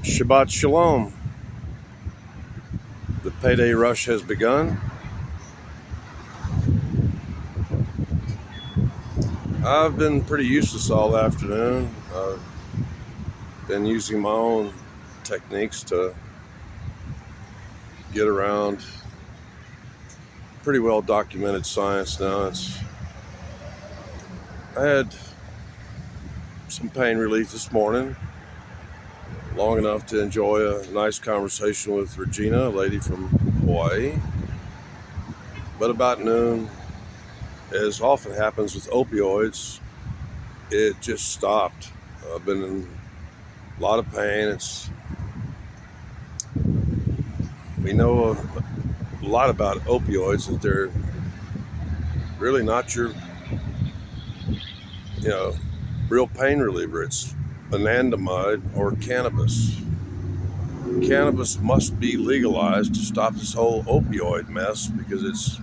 Shabbat Shalom. The payday rush has begun. I've been pretty useless all afternoon. I've been using my own techniques to get around pretty well documented science now. I had some pain relief this morning, long enough to enjoy a nice conversation with Regina, a lady from Hawaii. But about noon, as often happens with opioids, it just stopped. I've been in a lot of pain. We know a lot about opioids, that they're really not your, real pain reliever. It's anandamide or cannabis. Cannabis must be legalized to stop this whole opioid mess, because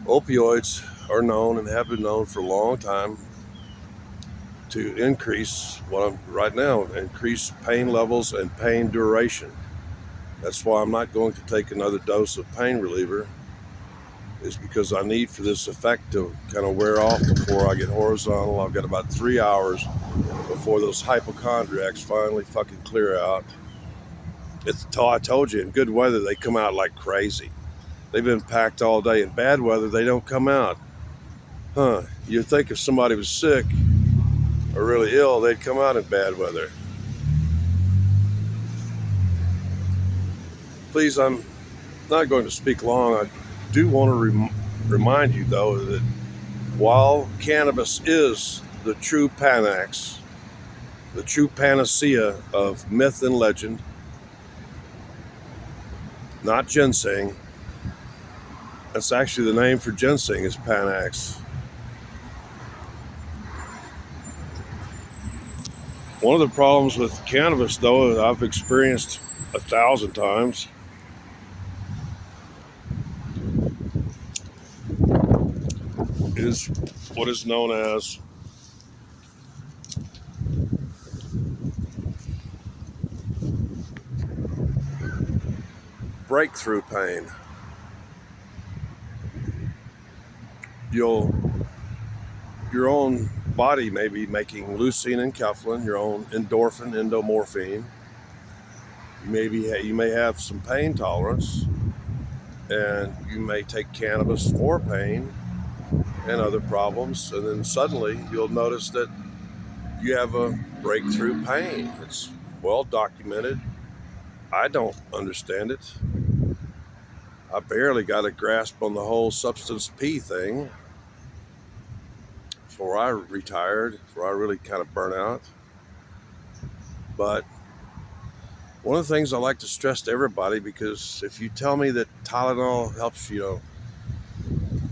opioids are known and have been known for a long time to increase increase pain levels and pain duration. That's why I'm not going to take another dose of pain reliever, is because I need for this effect to kind of wear off before I get horizontal. I've got about 3 hours before those hypochondriacs finally fucking clear out. I told you, in good weather, they come out like crazy. They've been packed all day. In bad weather, they don't come out. You'd think if somebody was sick or really ill, they'd come out in bad weather. Please, I'm not going to speak long. I do want to remind you, though, that while cannabis is the true Panax, the true panacea of myth and legend, not ginseng. That's actually the name for ginseng, is Panax. One of the problems with cannabis, though, that I've experienced 1,000 times, is what is known as breakthrough pain. Your own body may be making leucine and keflin, your own endorphin, endomorphine. You may have some pain tolerance, and you may take cannabis for pain and other problems, and then suddenly you'll notice that you have a breakthrough pain. It's well documented. I don't understand it. I barely got a grasp on the whole substance P thing before I retired, before I really kind of burnt out. But one of the things I like to stress to everybody, because if you tell me that Tylenol helps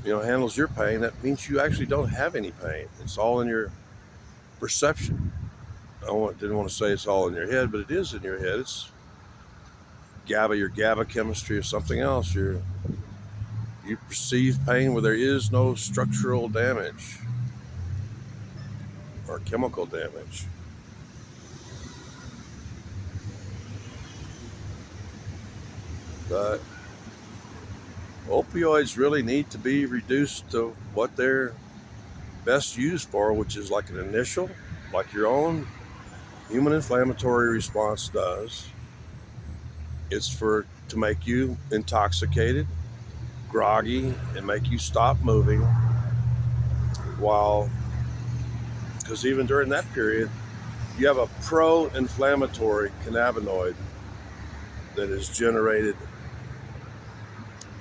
handles your pain, that means you actually don't have any pain. It's all in your perception. Didn't want to say it's all in your head, but it is in your head. It's your GABA chemistry or something else. You perceive pain where there is no structural damage or chemical damage. But opioids really need to be reduced to what they're best used for, which is like an initial, like your own human inflammatory response does. It's to make you intoxicated, groggy, and make you stop moving, because even during that period, you have a pro-inflammatory cannabinoid that is generated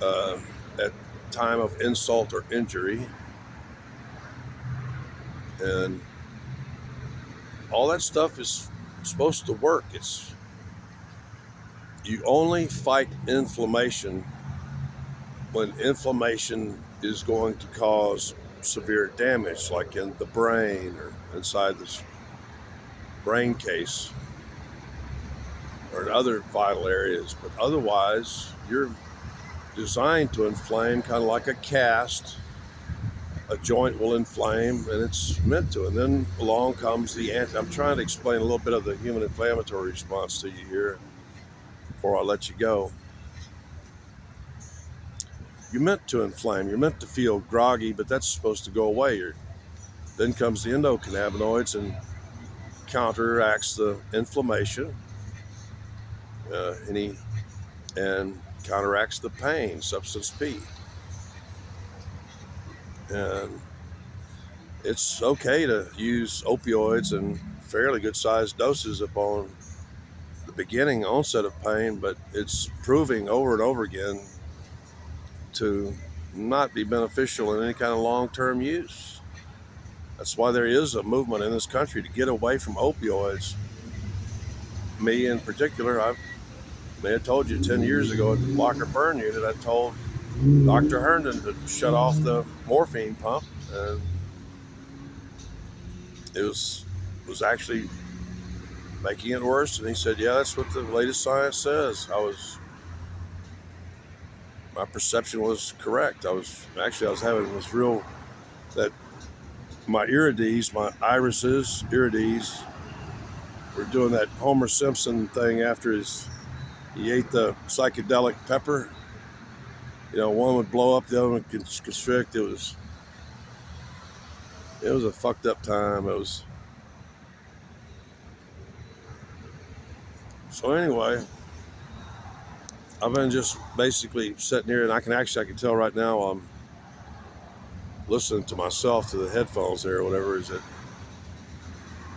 at time of insult or injury, and all that stuff is supposed to work. You only fight inflammation when inflammation is going to cause severe damage, like in the brain or inside this brain case or in other vital areas. But otherwise, you're designed to inflame, kind of like a cast, a joint will inflame, and it's meant to. And then along comes the I'm trying to explain a little bit of the human inflammatory response to you here before I let you go. You're meant to inflame. You're meant to feel groggy, but that's supposed to go away. Then comes the endocannabinoids and counteracts the inflammation, and counteracts the pain, substance P. And it's okay to use opioids in fairly good sized doses upon the beginning onset of pain, but it's proving over and over again to not be beneficial in any kind of long-term use. That's why there is a movement in this country to get away from opioids. Me in particular, I may have told you 10 years ago at the Locker Burn Unit, I told Dr. Herndon to shut off the morphine pump, and it was actually making it worse. And he said, "Yeah, that's what the latest science says." My perception was correct. I was having this real, that my irides, my irises, irides, were doing that Homer Simpson thing after he ate the psychedelic pepper. One would blow up, the other one would constrict. It was a fucked up time. So anyway, I've been just basically sitting here, and I can tell right now I'm listening to myself to the headphones there or whatever. Is it?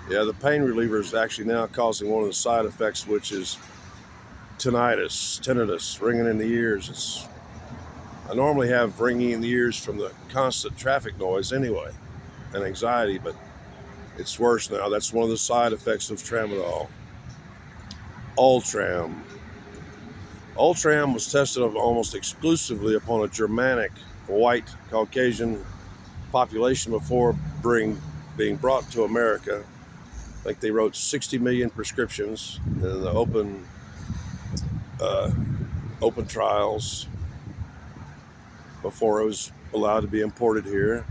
Yeah, the pain reliever is actually now causing one of the side effects, which is tinnitus, ringing in the ears. I normally have ringing in the ears from the constant traffic noise anyway, and anxiety, but it's worse now. That's one of the side effects of tramadol. Ultram. Ultram was tested almost exclusively upon a Germanic, white, Caucasian population before being brought to America. I think they wrote 60 million prescriptions in the open trials before it was allowed to be imported here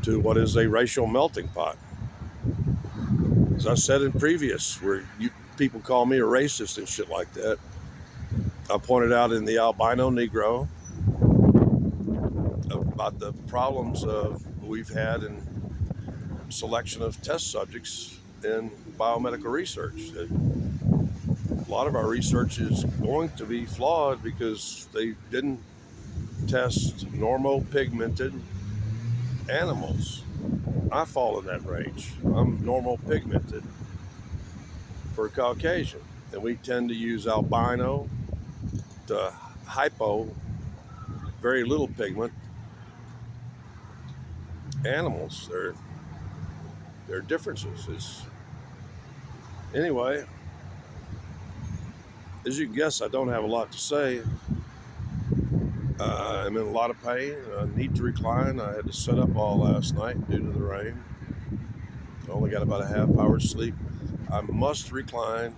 to what is a racial melting pot. As I said in previous, where people call me a racist and shit like that, I pointed out in the albino Negro about the problems we've had in selection of test subjects in biomedical research. That a lot of our research is going to be flawed because they didn't test normopigmented animals. I fall in that range. I'm normopigmented for a Caucasian, and we tend to use albino to hypo, very little pigment animals. There are differences. Anyway, as you can guess, I don't have a lot to say. I'm in a lot of pain. I need to recline. I had to sit up all last night due to the rain. I only got about a half hour's sleep. I must recline,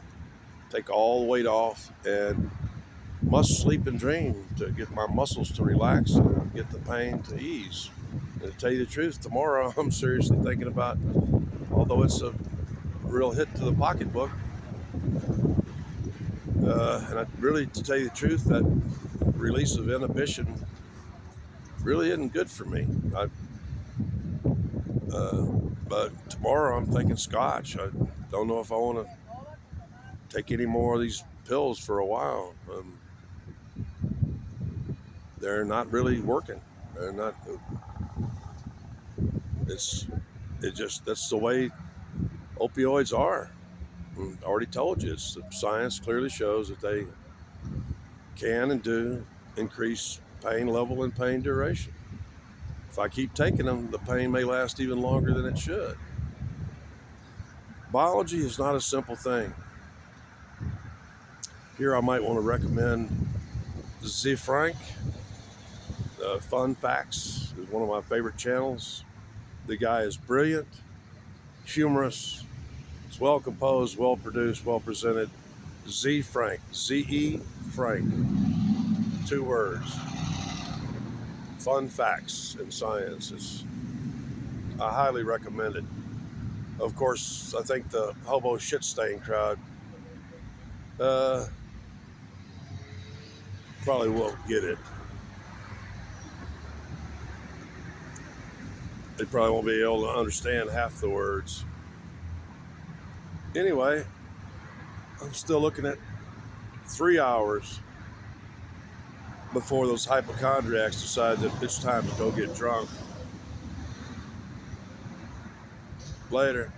take all the weight off, and must sleep and dream to get my muscles to relax and get the pain to ease. And to tell you the truth, tomorrow I'm seriously thinking about, although it's a real hit to the pocketbook, to tell you the truth, that release of inhibition really isn't good for me. But tomorrow I'm thinking scotch. I don't know if I want to take any more of these pills for a while. They're not really working. They're not. That's the way opioids are. I already told you, science clearly shows that they can and do increase pain level and pain duration. If I keep taking them, the pain may last even longer than it should. Biology is not a simple thing. Here I might want to recommend Z Frank. Fun Facts is one of my favorite channels. The guy is brilliant, humorous, it's well composed, well produced, well presented. Z Frank, Z-E Frank, 2 words. fun facts in science. I highly recommend it. Of course, I think the hobo shit stain crowd uh, probably won't get it. They probably won't be able to understand half the words. Anyway, I'm still looking at 3 hours before those hypochondriacs decide that it's time to go get drunk. Later.